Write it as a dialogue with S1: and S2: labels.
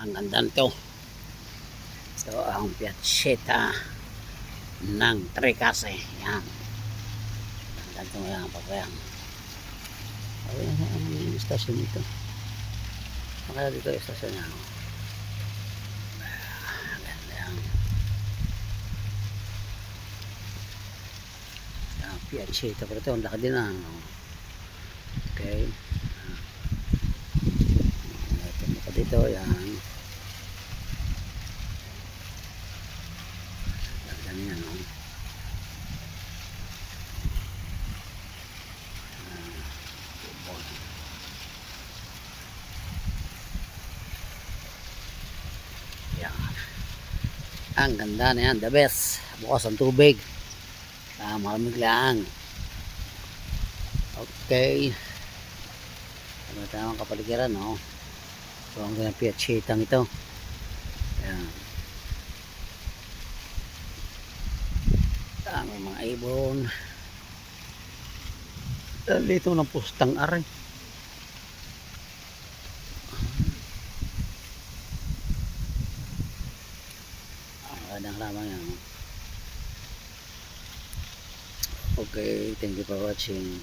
S1: Ang ganda nito. Ito ang piatseta ng Tricase. Yan. Ang ganda nito yan. Papayang. Ayan ang istasyon dito. Makaya dito yung istasyon yan. Ang ganda yan. Yan. Piatseta. Pero ito ang laki din na. Okay. Ito dito. Yan. Yan, no? Yan. Ang ganda na yan, the best. Bukas ang tubig. Malamig lang. Okay. Tamang kapaligiran, no? So ang ganang piatsitang ito. Yan. May mga ibon. Dito ng pustang aray. Magandang lamang yan. Okay, thank you for watching.